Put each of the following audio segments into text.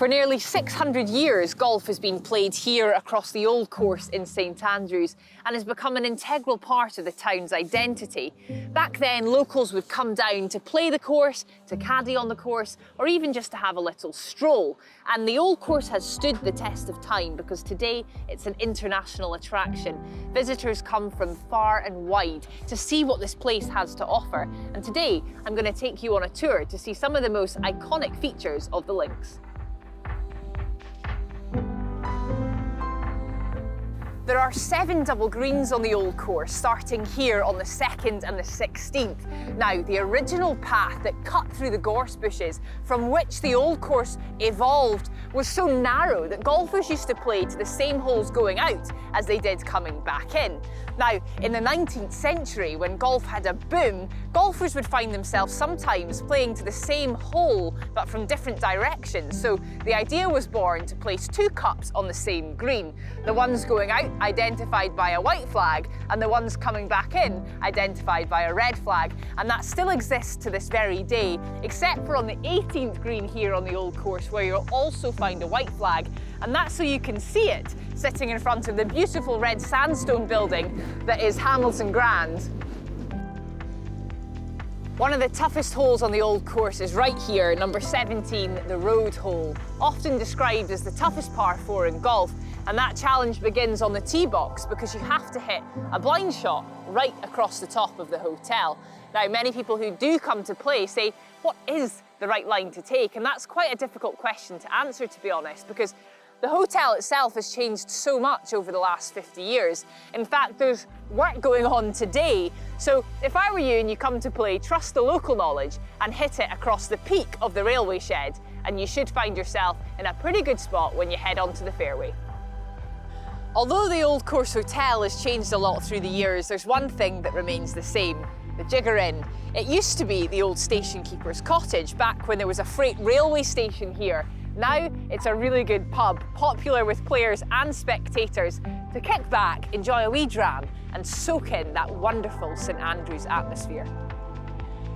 For nearly 600 years, golf has been played here across the old course in St Andrews and has become an integral part of the town's identity. Back then, locals would come down to play the course, to caddy on the course, or even just to have a little stroll. And the old course has stood the test of time because today it's an international attraction. Visitors come from far and wide to see what this place has to offer. And today, I'm going to take you on a tour to see some of the most iconic features of the links. There are 7 double greens on the old course, starting here on the 2nd and the 16th. Now, the original path that cut through the gorse bushes from which the old course evolved was so narrow that golfers used to play to the same holes going out as they did coming back in. Now, in the 19th century, when golf had a boom, golfers would find themselves sometimes playing to the same hole but from different directions. So the idea was born to place 2 cups on the same green. The ones going out identified by a white flag, and the ones coming back in identified by a red flag. And that still exists to this very day, except for on the 18th green here on the old course, where you'll also find a white flag. And that's so you can see it sitting in front of the beautiful red sandstone building that is Hamilton Grand. One of the toughest holes on the old course is right here, number 17, the road hole, often described as the toughest par 4 in golf. And that challenge begins on the tee box because you have to hit a blind shot right across the top of the hotel. Now, many people who do come to play say, what is the right line to take? And that's quite a difficult question to answer, to be honest, because the hotel itself has changed so much over the last 50 years. In fact, there's work going on today. So if I were you and you come to play, trust the local knowledge and hit it across the peak of the railway shed, and you should find yourself in a pretty good spot when you head onto the fairway. Although the Old Course Hotel has changed a lot through the years, there's one thing that remains the same: the Jigger Inn. It used to be the old station keeper's cottage back when there was a freight railway station here. Now it's a really good pub, popular with players and spectators to kick back, enjoy a wee dram and soak in that wonderful St Andrews atmosphere.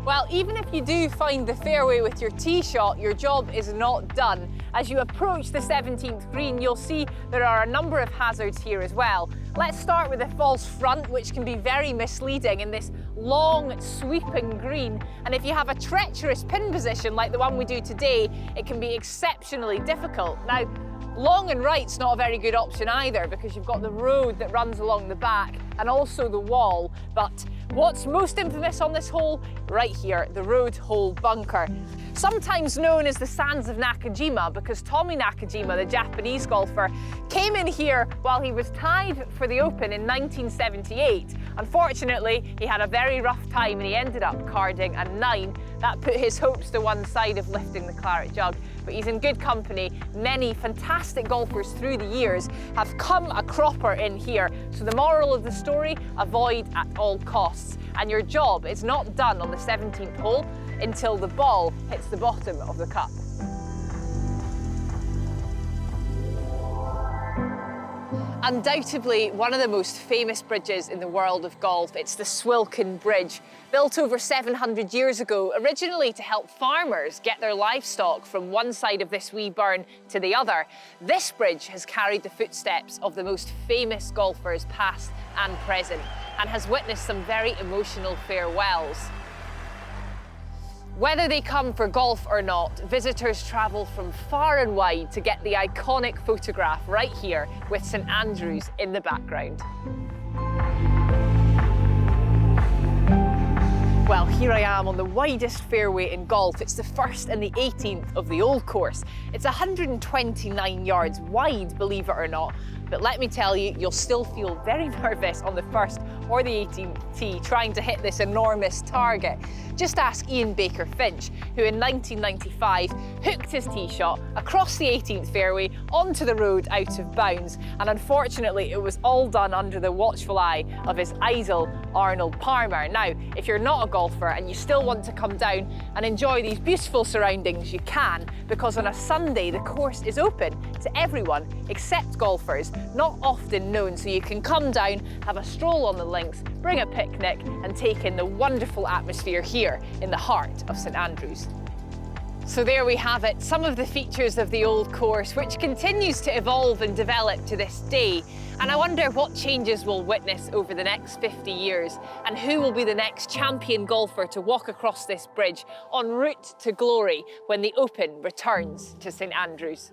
Well, even if you do find the fairway with your tee shot, your job is not done. As you approach the 17th green, you'll see there are a number of hazards here as well. Let's start with the false front, which can be very misleading in this long, sweeping green. And if you have a treacherous pin position like the one we do today, it can be exceptionally difficult. Now, long and right's not a very good option either, because you've got the road that runs along the back and also the wall. But what's most infamous on this hole? Right here, the road hole bunker. Sometimes known as the Sands of Nakajima because Tommy Nakajima, the Japanese golfer, came in here while he was tied for the Open in 1978. Unfortunately, he had a very rough time and he ended up carding a 9. That put his hopes to one side of lifting the claret jug. But he's in good company. Many fantastic golfers through the years have come a cropper in here. So the moral of the story, avoid at all costs. And your job is not done on the 17th hole until the ball hits the bottom of the cup. Undoubtedly one of the most famous bridges in the world of golf. It's the Swilcan Bridge, built over 700 years ago, originally to help farmers get their livestock from one side of this wee burn to the other. This bridge has carried the footsteps of the most famous golfers past and present, and has witnessed some very emotional farewells. Whether they come for golf or not, visitors travel from far and wide to get the iconic photograph right here with St Andrews in the background. Well, here I am on the widest fairway in golf. It's the 1st and the 18th of the old course. It's 129 yards wide, believe it or not. But let me tell you, you'll still feel very nervous on the 1st or the 18th tee trying to hit this enormous target. Just ask Ian Baker Finch, who in 1995 hooked his tee shot across the 18th fairway onto the road out of bounds. And unfortunately, it was all done under the watchful eye of his idol, Arnold Palmer. Now, if you're not a golfer and you still want to come down and enjoy these beautiful surroundings, you can, because on a Sunday, the course is open to everyone except golfers, not often known. So you can come down, have a stroll on the links, bring a picnic and take in the wonderful atmosphere here in the heart of St Andrews. So there we have it, some of the features of the old course, which continues to evolve and develop to this day. And I wonder what changes we'll witness over the next 50 years, and who will be the next champion golfer to walk across this bridge en route to glory when the Open returns to St Andrews.